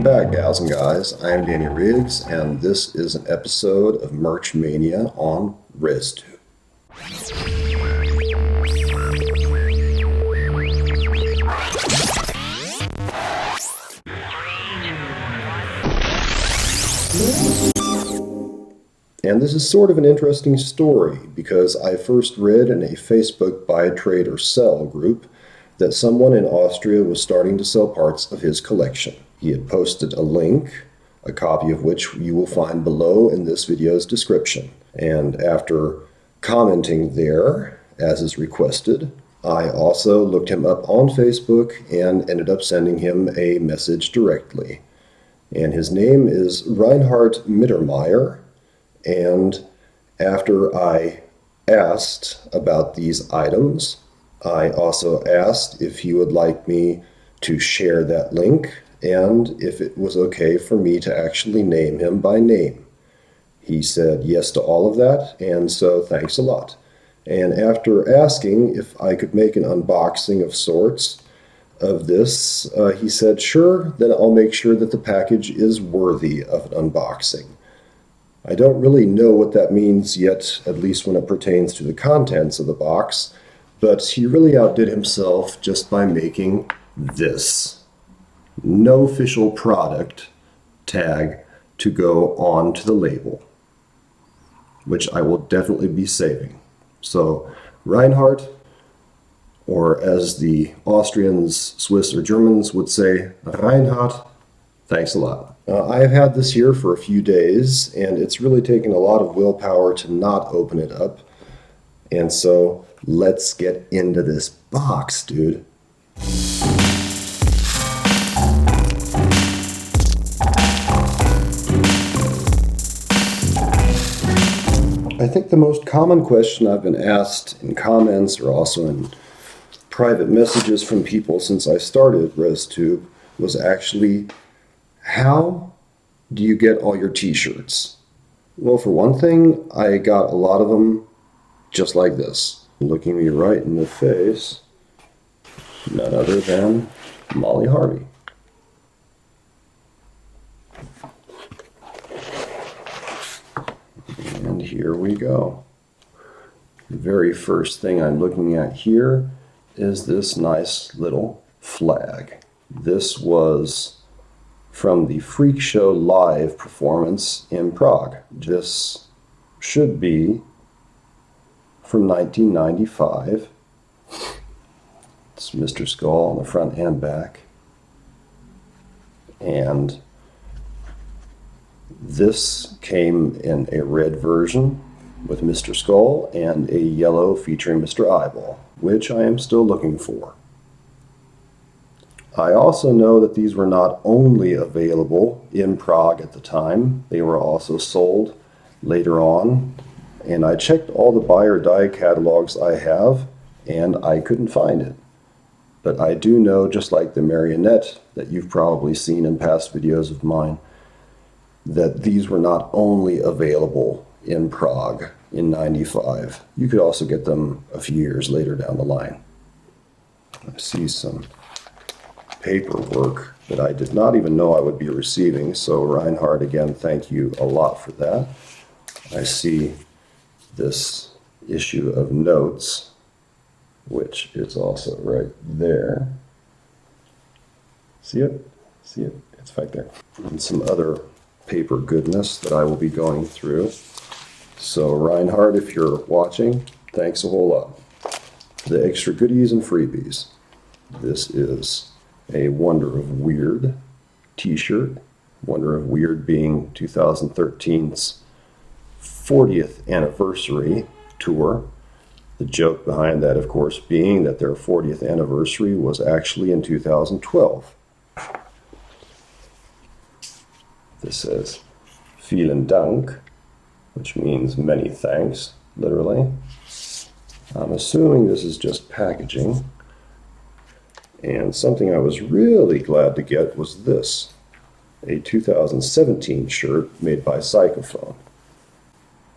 Welcome back, gals and guys. I am Danny Riggs, and this is an episode of Merch Mania on ResTube. And this is sort of an interesting story because I first read in a Facebook buy, trade, or sell group that someone in Austria was starting to sell parts of his collection. He had posted a link, a copy of which you will find below in this video's description. And after commenting there, as is requested, I also looked him up on Facebook and ended up sending him a message directly. And his name is Reinhard Mittermeir. And after I asked about these items, I also asked if he would like me to share that link and if it was okay for me to actually name him by name. He said yes to all of that, and so thanks a lot. And after asking if I could make an unboxing of sorts of this, he said, sure, then I'll make sure that the package is worthy of an unboxing. I don't really know what that means yet, at least when it pertains to the contents of the box, but he really outdid himself just by making this. No official product tag to go on to the label, which I will definitely be saving. So, Reinhard, or as the Austrians, Swiss, or Germans would say, Reinhard, thanks a lot. I have had this here for a few days, and it's really taken a lot of willpower to not open it up. And so, let's get into this box, dude. I think the most common question I've been asked in comments or also in private messages from people since I started ResTube was actually, how do you get all your t-shirts? Well, for one thing, I got a lot of them just like this. Looking me right in the face, none other than Molly Harvey. And here we go. The very first thing I'm looking at here is this nice little flag. This was from the Freakshow live performance in Prague. This should be from 1995. It's Mr. Skull on the front and back. And this came in a red version with Mr. Skull and a yellow featuring Mr. Eyeball, which I am still looking for. I also know that these were not only available in Prague at the time, they were also sold later on. And I checked all the buy or die catalogs I have, and I couldn't find it. But I do know, just like the marionette that you've probably seen in past videos of mine, that these were not only available in Prague in '95. You could also get them a few years later down the line. I see some paperwork that I did not even know I would be receiving, so Reinhard, again, thank you a lot for that. I see this issue of notes, which is also right there. See it? See it? It's right there. And some other paper goodness that I will be going through. So Reinhard, if you're watching, thanks a whole lot. The extra goodies and freebies. This is a Wonder of Weird t-shirt. Wonder of Weird being 2013's 40th anniversary tour. The joke behind that, of course, being that their 40th anniversary was actually in 2012. This says, vielen Dank, which means many thanks, literally. I'm assuming this is just packaging. And something I was really glad to get was this, a 2017 shirt made by Psychophone.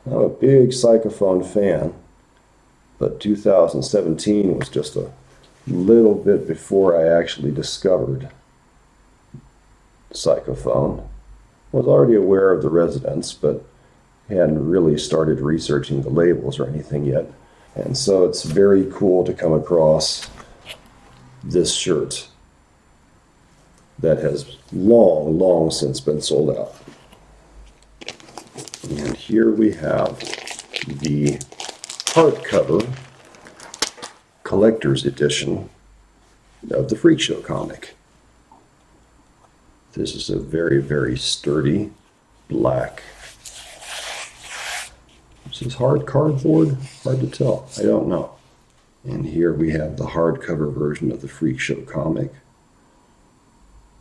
I'm a big Psychophone fan, but 2017 was just a little bit before I actually discovered Psychophone. Was already aware of the residents, but hadn't really started researching the labels or anything yet. And so it's very cool to come across this shirt that has long since been sold out. And here we have the hardcover collector's edition of the Freakshow comic. This is a very sturdy black. Is this hard cardboard? Hard to tell. I don't know. And here we have the hardcover version of the Freakshow comic,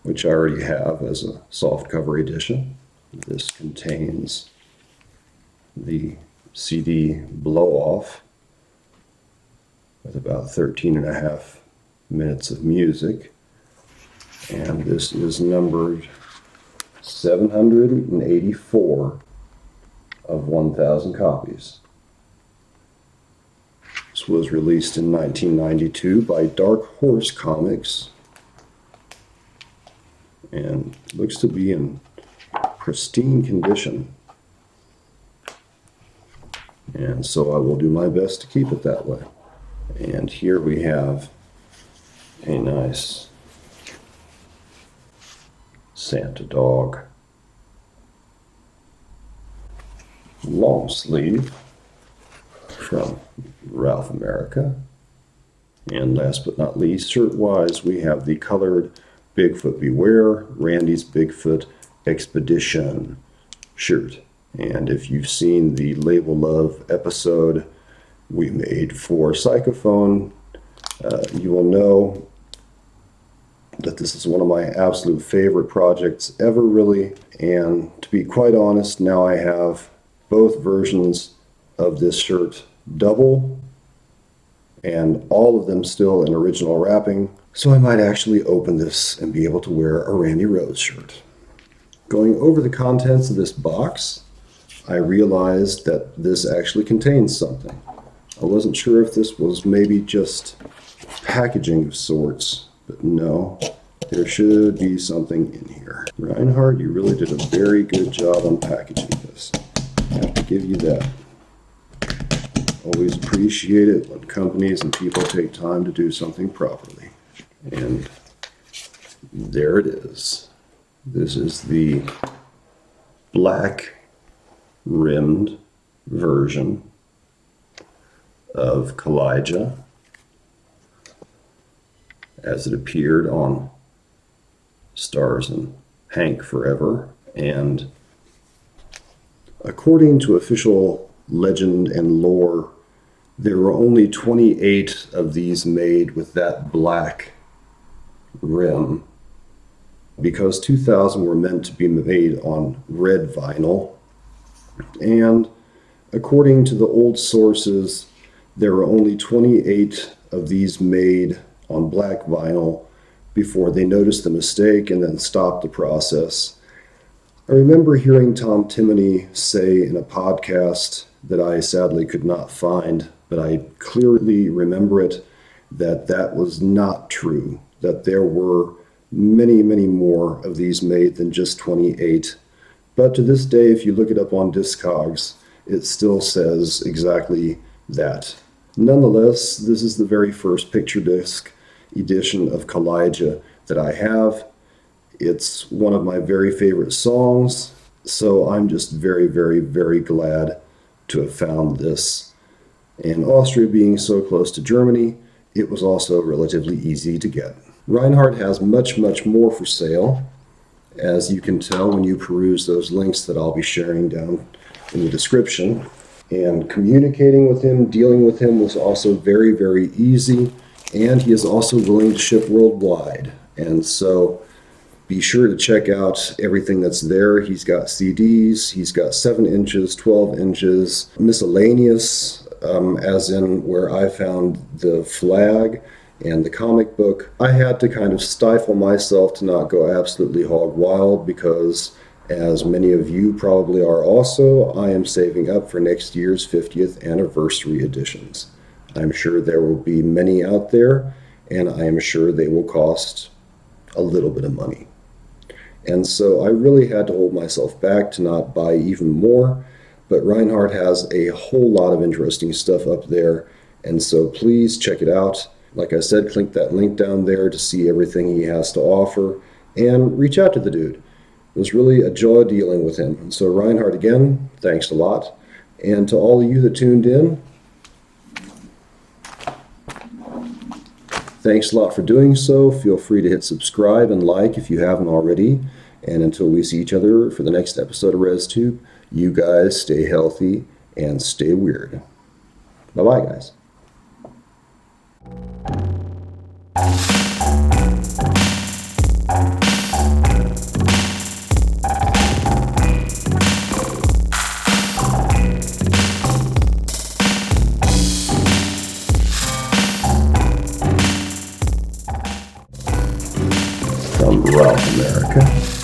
which I already have as a softcover edition. This contains the CD blow-off with about 13 and a half minutes of music. And this is numbered 784 of 1,000 copies. This was released in 1992 by Dark Horse Comics and looks to be in pristine condition. And so I will do my best to keep it that way. And here we have a nice Santa dog. Long sleeve from Ralph America. And last but not least, shirt-wise, we have the colored Bigfoot Beware, Randy's Bigfoot Expedition shirt. And if you've seen the Label Love episode we made for Psychophone, you will know that this is one of my absolute favorite projects ever, really. And to be quite honest, now I have both versions of this shirt double, and all of them still in original wrapping. So I might actually open this and be able to wear a Randy Rhoads shirt. Going over the contents of this box, I realized that this actually contains something. I wasn't sure if this was maybe just packaging of sorts, but no, there should be something in here. Reinhard, you really did a very good job on packaging this. I have to give you that. Always appreciate it when companies and people take time to do something properly. And there it is. This is the black rimmed version of Kalijah as it appeared on Stars and Hank Forever. And according to official legend and lore, there were only 28 of these made with that black rim, because 2,000 were meant to be made on red vinyl. And according to the old sources, there were only 28 of these made on black vinyl before they noticed the mistake and then stopped the process. I remember hearing Tom Timoney say in a podcast that I sadly could not find, but I clearly remember it, that that was not true, that there were many more of these made than just 28. But to this day, if you look it up on Discogs, it still says exactly that. Nonetheless, this is the very first picture disc edition of Kalijah that I have. It's one of my very favorite songs, so I'm just very glad to have found this. And Austria being so close to Germany, it was also relatively easy to get. Reinhard has much more for sale, as you can tell when you peruse those links that I'll be sharing down in the description. And communicating with him, dealing with him was also very easy, and he is also willing to ship worldwide. And so be sure to check out everything that's there. He's got CDs, he's got 7 inches, 12 inches, miscellaneous, as in where I found the flag and the comic book. I had to kind of stifle myself to not go absolutely hog wild, because as many of you probably are also, I am saving up for next year's 50th anniversary editions. I'm sure there will be many out there, and I am sure they will cost a little bit of money. And so I really had to hold myself back to not buy even more. But Reinhard has a whole lot of interesting stuff up there. And so please check it out. Like I said, click that link down there to see everything he has to offer and reach out to the dude. It was really a joy dealing with him. And so Reinhard, again, thanks a lot. And to all of you that tuned in, thanks a lot for doing so. Feel free to hit subscribe and like if you haven't already. And until we see each other for the next episode of ResTube, you guys stay healthy and stay weird. Bye-bye, guys. From Ralph America.